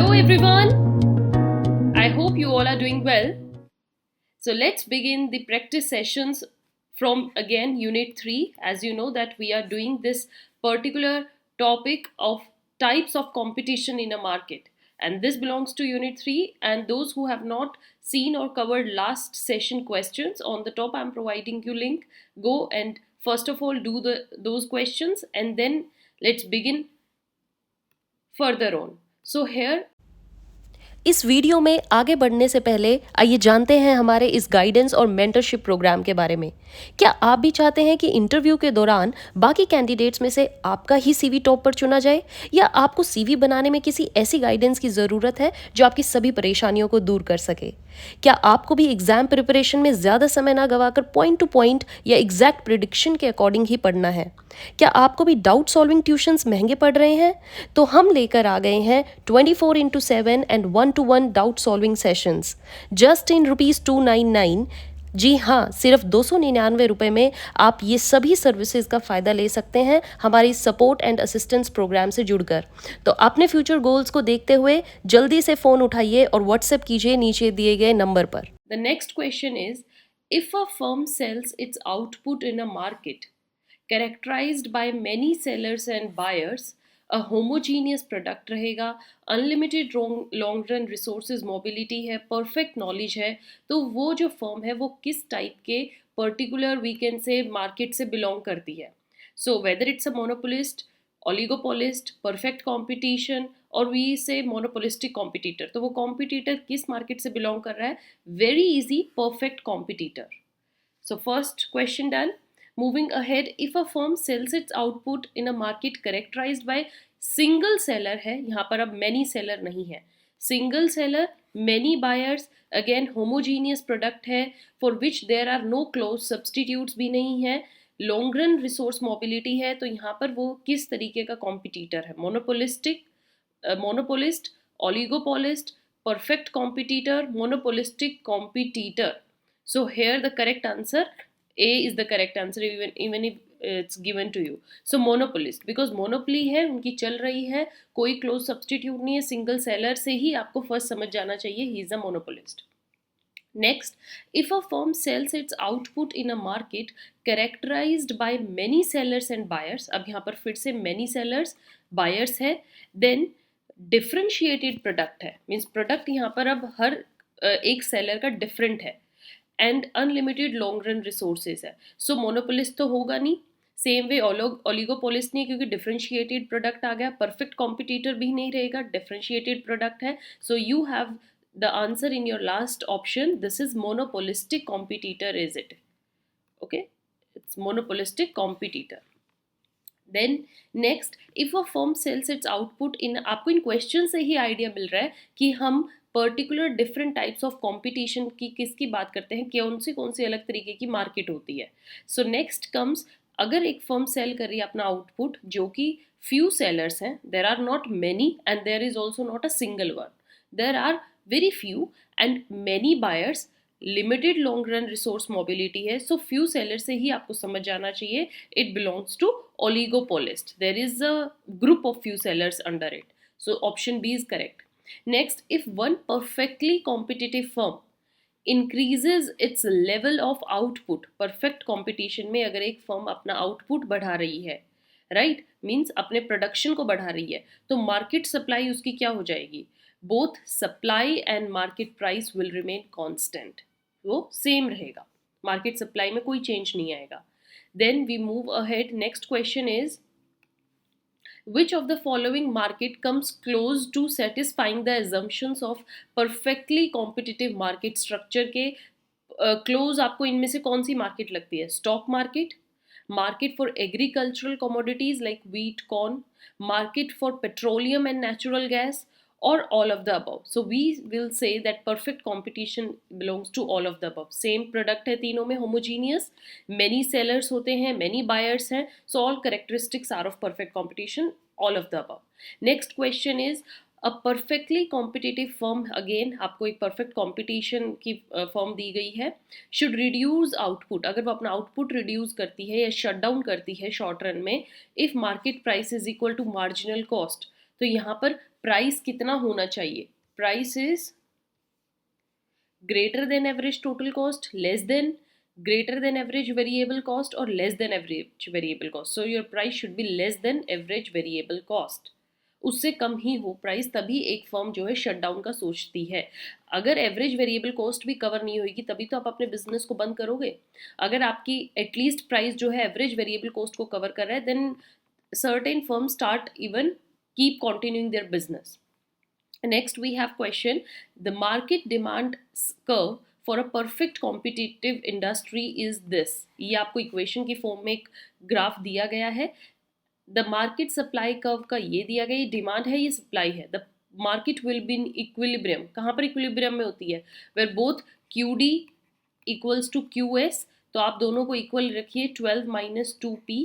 Hello everyone. I hope you all are doing well. So let's begin the practice sessions from again unit 3. As you know that we are doing this particular topic of types of competition in a market, and this belongs to unit 3. And those who have not seen or covered last session questions, on the top I'm providing you link. Go and first of all do those questions, and then let's begin further on. So here इस video में आगे बढ़ने से पहले आइए जानते हैं हमारे इस गाइडेंस और मेंटरशिप प्रोग्राम के बारे में। क्या आप भी चाहते हैं कि इंटरव्यू के दौरान बाकी कैंडिडेट्स में से आपका ही सीवी टॉप पर चुना जाए, या आपको सीवी बनाने में किसी ऐसी गाइडेंस की ज़रूरत है जो आपकी सभी परेशानियों को दूर कर सके? क्या आपको भी एग्जाम प्रिपरेशन में ज़्यादा समय ना गवाकर पॉइंट टू पॉइंट या एग्जैक्ट प्रिडिक्शन के अकॉर्डिंग ही पढ़ना है? क्या आपको भी डाउट सॉल्विंग ट्यूशंस महंगे पड़ रहे हैं? तो हम लेकर आ गए हैं 24/7 and 1-to-1 doubt solving sessions just in ₹299। जी हाँ, सिर्फ 299 रुपये में आप ये सभी सर्विसेज का फ़ायदा ले सकते हैं हमारी सपोर्ट एंड असिस्टेंस प्रोग्राम से जुड़कर। तो अपने फ्यूचर गोल्स को देखते हुए जल्दी से फ़ोन उठाइए और व्हाट्सएप कीजिए नीचे दिए गए नंबर पर। the next question is, if a firm sells its output in a market characterized by many sellers and buyers, a homogeneous product रहेगा, unlimited long run resources mobility है, परफेक्ट नॉलेज है, तो वो जो फर्म है वो किस टाइप के पर्टिकुलर वीकेंड से मार्केट से बिलोंग करती है? So whether it's a monopolist, oligopolist, perfect competition और वी से मोनोपोलिस्टिक कॉम्पिटिटर, तो वो कॉम्पिटिटर किस मार्केट से बिलोंग कर रहा है? Very easy, perfect competitor. So first question done. Moving ahead, if a firm sells its output in a market characterized by single seller है, यहाँ पर अब many seller नहीं है, single seller, many buyers, again homogeneous product है, for which there are no close substitutes भी नहीं है, long run resource mobility है, तो यहाँ पर वो किस तरीके का competitor है? Monopolistic, monopolist, oligopolist, perfect competitor, monopolistic competitor. So here the correct answer A is the correct answer, even if it's given to you. So monopolist, because monopoly है, उनकी चल रही है, कोई close substitute नहीं है, single seller से ही आपको first समझ जाना चाहिए, he is a monopolist. Next, if a firm sells its output in a market characterized by many sellers and buyers, अब यहाँ पर फिर से many sellers, buyers है, then differentiated product है, means product यहाँ पर अब हर एक seller का different है, and unlimited long run resources है. सो मोनोपोलिस्ट तो होगा नहीं, सेम वे ओलिगोपोलिस्ट नहीं, क्योंकि डिफरेंशिएटेड प्रोडक्ट आ गया, परफेक्ट कॉम्पिटिटर भी नहीं रहेगा, डिफरेंशिएटेड प्रोडक्ट है. So you have the answer in your last option, this is monopolistic competitor, is it? Okay, it's monopolistic competitor. Then next, if a firm sells its output in, आपको इन question से ही idea मिल रहा है कि हम particular different types of competition की किसकी बात करते हैं, कौन सी अलग तरीके की मार्केट होती है. सो नेक्स्ट कम्स, अगर एक फर्म सेल कर रही है अपना आउटपुट जो कि फ्यू सेलर्स हैं, there are not many and there is also not a single one, there are very few and many buyers, limited long run resource mobility है, सो फ्यू सेलर से ही आपको समझ जाना चाहिए it belongs to oligopolist, there is a group of few sellers under it. So option B is correct. Next, if one perfectly competitive firm increases its level of output, perfect competition में अगर एक firm अपना output बढ़ा रही है, right, means अपने production को बढ़ा रही है, तो market supply उसकी क्या हो जाएगी? Both supply and market price will remain constant. वो same रहेगा, market supply में कोई change नहीं आएगा. Then we move ahead. Next question is, which of the following market comes close to satisfying the assumptions of perfectly competitive market structure के close आपको इनमें से कौन सी मार्केट लगती है? Stock market, market for agricultural commodities like wheat, corn, market for petroleum and natural gas, or all of the above. So we will say that perfect competition belongs to all of the above. Same product है तीनों में, homogeneous, many sellers होते हैं, many buyers हैं, so all characteristics are of perfect competition, all of the above. Next question is, a perfectly competitive firm, again आपको एक perfect competition की firm दी गई है, should reduce output, अगर वो अपना output reduce करती है या shut down करती है short run में, if market price is equal to marginal cost, तो यहाँ पर प्राइस कितना होना चाहिए, price is greater than average total cost, less than, greater than average variable cost, or less than average variable cost. So your price should be less than average variable cost. उससे कम ही हो price, तभी एक firm जो है shutdown का सोचती है. अगर एवरेज वेरिएबल कॉस्ट भी कवर नहीं होगी तभी तो आप अपने बिजनेस को बंद करोगे. अगर आपकी एटलीस्ट प्राइस जो है एवरेज वेरिएबल कॉस्ट को कवर कर रहा है, then certain firm start even keep continuing their business. Next we have question, the market demand curve for a perfect competitive industry is this. ये आपको इक्वेशन की form में एक ग्राफ दिया गया है. द मार्केट सप्लाई कर्व का ये दिया गया, ये डिमांड है, ये सप्लाई है. The market will be in equilibrium. कहाँ पर इक्विलिब्रियम में होती है, where both Q D equals to Q S. तो आप दोनों को इक्वल रखिए, 12 minus 2p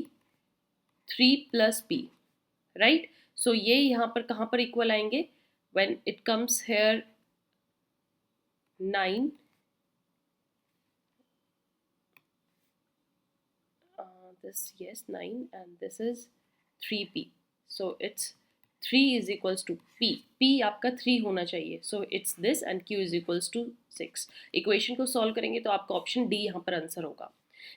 3 plus p, right. So ये यहाँ पर कहाँ पर इक्वल आएंगे, when it comes here 9, this, yes, 9, and this is 3p. So it's 3 is equals to p. p आपका 3 होना चाहिए. So it's this and q is equals to 6. Equation को सॉल्व करेंगे तो आपका ऑप्शन डी यहाँ पर आंसर होगा.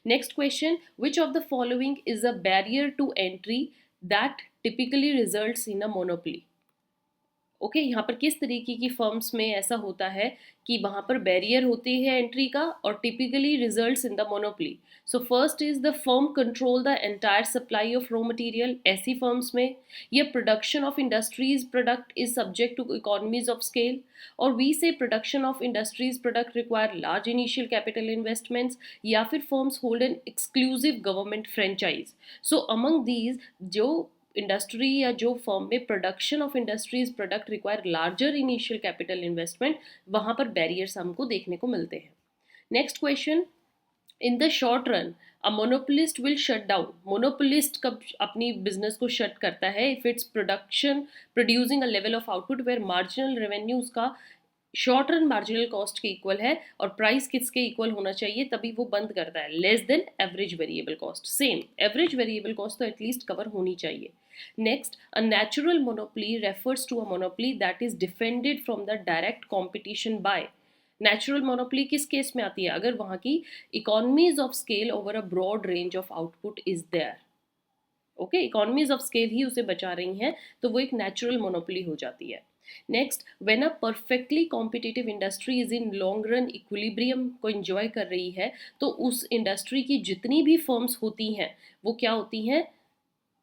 Next question, which of the following is a barrier to entry that typically results in a monopoly. Okay यहाँ पर किस तरीके की फर्म्स में ऐसा होता है कि वहाँ पर बैरियर होते हैं एंट्री का और typically results in the monopoly. So first is the firm control the entire supply of raw material. ऐसी फर्म्स में ये production of industries product is subject to economies of scale, और we say production of industries product require large initial capital investments, या फिर firms hold an exclusive government franchise. So among these जो industry या जो firm में production of industries product require larger initial capital investment, वहाँ पर barriers हमको देखने को मिलते हैं. Next question, in the short run a monopolist will shut down. Monopolist कब अपनी बिजनेस को शट करता है, if its production producing a level of output where marginal revenue उसका शॉर्ट रन मार्जिनल कॉस्ट के इक्वल है और प्राइस किसके इक्वल होना चाहिए, तभी वो बंद करता है. Less than average variable cost. Same average variable cost तो एटलीस्ट कवर होनी चाहिए. Next, a natural monopoly refers to a monopoly that is defended from the direct competition by. Natural monopoly किस केस में आती है, अगर वहाँ की economies of scale over a broad range of output is there. Okay, economies of scale ही उसे बचा रही हैं, तो वो एक नेचुरल मोनोपोली हो जाती है. Next, when a perfectly competitive industry is in long run equilibrium को एंजॉय कर रही है, तो उस इंडस्ट्री की जितनी भी फर्म्स होती हैं वो क्या होती हैं,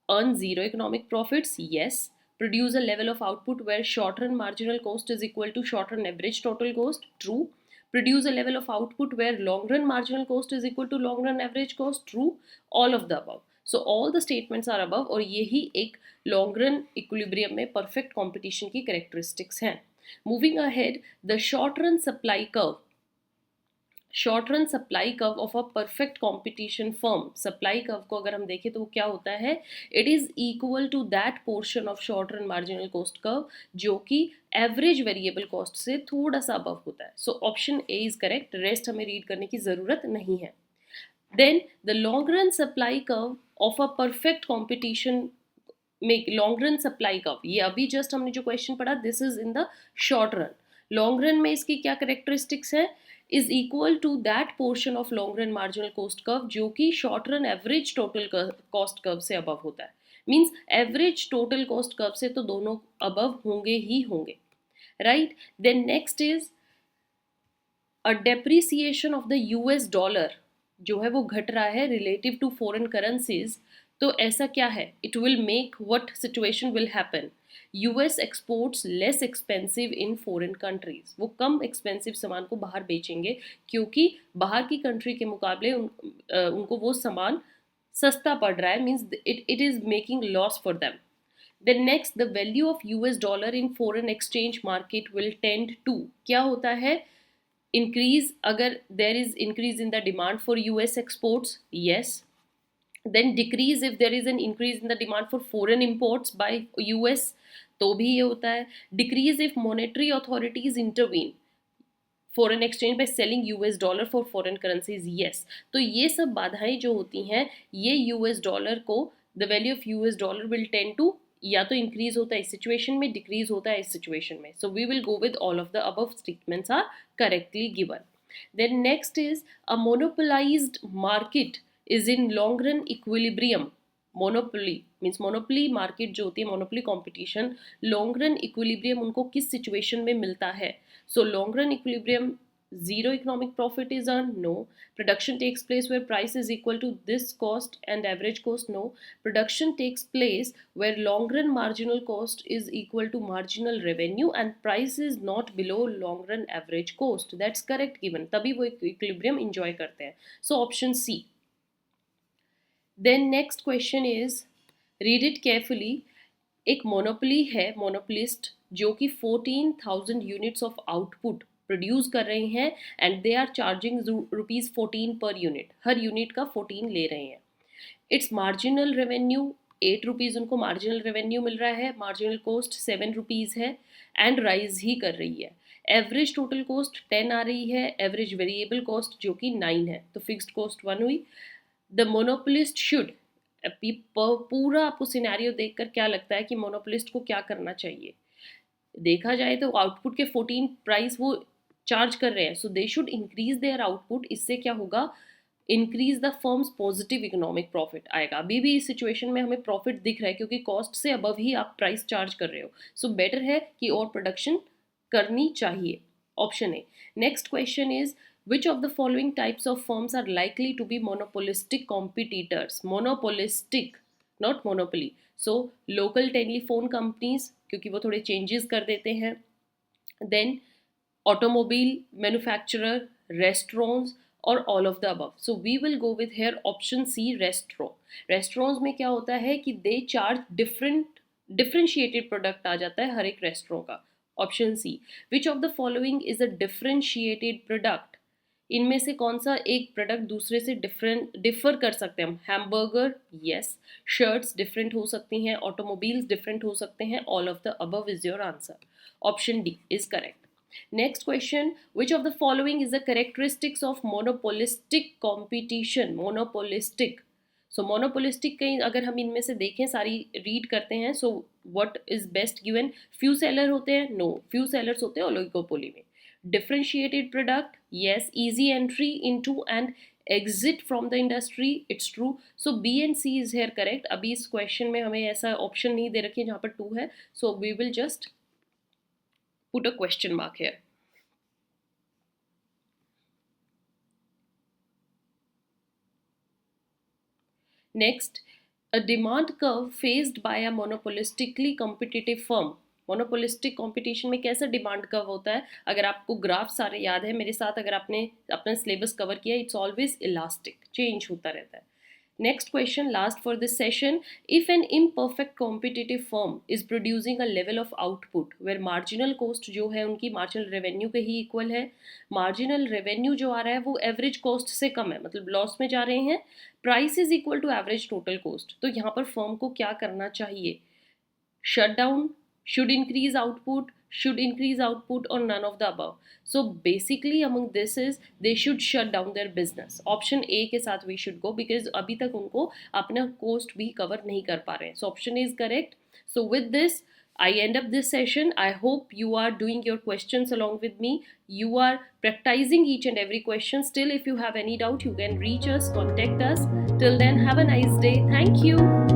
earn zero economic profits, yes. Produce a level of output where short run marginal cost is equal to short run average total cost, true. Produce a level of output where long run marginal cost is equal to long run average cost, true. All of the above. So all the statements are above, और यही एक long run equilibrium में perfect competition की characteristics हैं. Moving ahead, the short run supply curve. Short run supply curve of a perfect competition firm. Supply curve को अगर हम देखें तो वो क्या होता है, it is equal to that portion of short run marginal cost curve जो कि एवरेज वेरिएबल कॉस्ट से थोड़ा सा अबव होता है. So option A is correct, rest हमें रीड करने की जरूरत नहीं है. Then the long run supply curve of a perfect competition में, लॉन्ग रन सप्लाई कर्व, ये अभी जस्ट हमने जो क्वेश्चन पढ़ा, this is in the short run. Long run में इसकी क्या करेक्टरिस्टिक्स है, is equal to that portion of long run marginal cost curve जो कि short run average total cost curve से above होता है. Means average total cost curve से तो दोनों above होंगे ही होंगे, right? Then next is a depreciation of the US dollar जो है वो घट रहा है relative to foreign currencies. तो ऐसा क्या है, it will make what situation will happen, US exports less expensive in foreign countries. वो कम एक्सपेंसिव सामान को बाहर बेचेंगे क्योंकि बाहर की कंट्री के मुकाबले उनको वो सामान सस्ता पड़ रहा है. Means it is making loss for them. Then next, the value of US dollar in foreign exchange market will tend to, क्या होता है, इंक्रीज. अगर there is increase in the demand for US exports, yes. Then decrease if there is an increase in the demand for foreign imports by US, तो भी ये होता है. Decrease if monetary authorities intervene foreign exchange by selling US dollar for foreign currencies, yes. तो ये सब बाधाएं जो होती हैं ये US डॉलर को, the value of US dollar will tend to या तो इंक्रीज होता है इस सिचुएशन में, डिक्रीज होता है इस सिचुएशन में. So we will go with all of the above statements are correctly given. Then next is a monopolised market is in long run equilibrium. Monopoly means monopoly market जो होती है, monopoly competition, long run equilibrium उनको किस situation में मिलता है? So long run equilibrium, zero economic profit is earned, no. Production takes place where price is equal to this cost and average cost, no. Production takes place where long run marginal cost is equal to marginal revenue and price is not below long run average cost. That's correct given, तभी वो equilibrium enjoy करते हैं. So option C. Then next question is, read it carefully. एक monopoly है, monopolist जो कि 14,000 units of output produce कर रहे हैं and they are charging ₹14 per unit. Her unit का 14 ले रहे हैं. इट्स मार्जिनल रेवेन्यू ₹8 उनको मार्जिनल रेवेन्यू मिल रहा है. मार्जिनल कॉस्ट ₹7 है एंड राइज ही कर रही है. एवरेज टोटल कॉस्ट 10 आ रही है. एवरेज वेरिएबल कॉस्ट जो कि 9 है, तो फिक्स्ड कॉस्ट 1 हुई. द मोनोपोलिस्ट शुड, पूरा आपको सिनेरियो देखकर क्या लगता है कि मोनोपोलिस्ट को क्या करना चाहिए? देखा जाए तो आउटपुट के 14 प्राइस वो चार्ज कर रहे हैं, so they should increase their output. इससे क्या होगा? Increase the firm's positive economic profit आएगा. अभी भी इस सिचुएशन में हमें प्रॉफिट दिख रहा है क्योंकि कॉस्ट से अबव ही आप प्राइस चार्ज कर रहे हो. सो बेटर है कि और प्रोडक्शन करनी चाहिए. Option A. Next question is, which of the following types of firms are likely to be monopolistic competitors? Monopolistic, not monopoly. So local telephone companies, क्योंकि वो थोड़े changes कर देते हैं. Then automobile manufacturer, restaurants और all of the above. So we will go with here option C, restaurant. Restaurants में क्या होता है कि they charge differentiated product आ जाता है हर एक restaurant का. Option C. Which of the following is a differentiated product? इनमें से कौन सा एक प्रोडक्ट दूसरे से डिफर कर सकते हैं हम? Hamburger, yes. शर्ट्स डिफरेंट हो सकती हैं. ऑटोमोबाइल्स डिफरेंट हो सकते हैं. All of the above is your answer. Option D is correct. Next question, which of the following is the characteristics of monopolistic competition? Monopolistic, so monopolistic कहीं अगर हम इनमें से देखें, सारी रीड करते हैं. So what is best given? Few seller होते हैं, नो. फ्यू सेलर्स होते हैं ओलिगोपोली में. Differentiated product, yes. Easy entry into and exit from the industry, it's true. So B and C is here correct. अभी इस question में हमें ऐसा ऑप्शन नहीं दे रखी है जहाँ पर 2 है, so we will just put a question mark here. Next, a demand curve faced by a monopolistically competitive firm. Monopolistic competition में कैसा डिमांड कर्व होता है? अगर आपको ग्राफ सारे याद है मेरे साथ, अगर आपने अपना सिलेबस कवर किया, इट्स ऑलवेज इलास्टिक, चेंज होता रहता है. Next question, last for this session. If an imperfect competitive firm is producing a level of output where marginal cost जो है उनकी मार्जिनल रेवेन्यू के ही इक्वल है. मार्जिनल रेवेन्यू जो आ रहा है वो एवरेज कॉस्ट से कम है, मतलब लॉस में जा रहे हैं. Price is equal to average total cost. तो यहाँ पर फर्म को क्या करना चाहिए? Shut down, should increase output or none of the above. So basically among this is they should shut down their business. Option A के साथ we should go because अभी तक उनको अपना cost भी cover नहीं कर पा रहे हैं. So option A is correct. So with this I end up this session. I hope you are doing your questions along with me. You are practicing each and every question. Still if you have any doubt you can reach us, contact us. Till then have a nice day. Thank you.